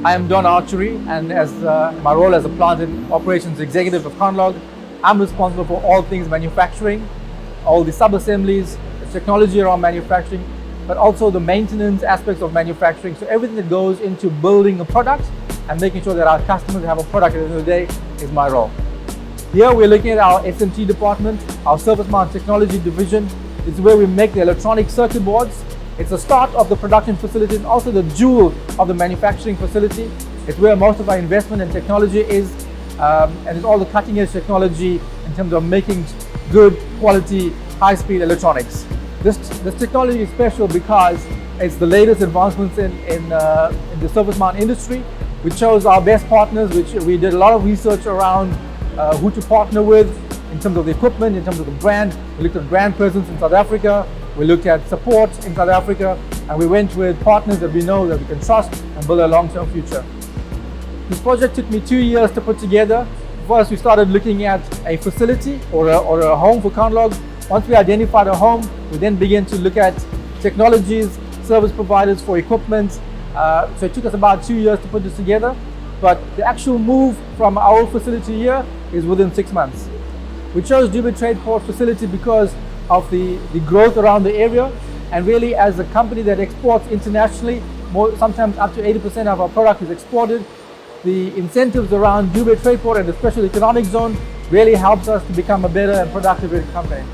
I am Don Archery, and as my role as a plant and operations executive of Conlog, I'm responsible for all things manufacturing, all the sub-assemblies, the technology around manufacturing, but also the maintenance aspects of manufacturing. So everything that goes into building a product and making sure that our customers have a product at the end of the day is my role. Here we're looking at our SMT department, our surface mount technology division. It's where we make the electronic circuit boards. It's the start of the production facility and also the jewel of the manufacturing facility. It's where most of our investment and technology is, and it's all the cutting edge technology in terms of making good quality, high-speed electronics. This technology is special because it's the latest advancements in the surface mount industry. We chose our best partners, which we did a lot of research around who to partner with in terms of the equipment, in terms of the brand. We looked at brand presence in South Africa. We looked at support in South Africa, and we went with partners that we know that we can trust and build a long-term future. This project took me 2 years to put together. First, we started looking at a facility or a home for Conlog. Once we identified a home, we then began to look at technologies, service providers for equipment. So it took us about 2 years to put this together, but the actual move from our facility here is within 6 months. We chose Dube TradePort facility because of the growth around the area, and really as a company that exports internationally, sometimes up to 80% of our product is exported. The incentives around Dube TradePort and the special economic zone really helps us to become a better and productive company.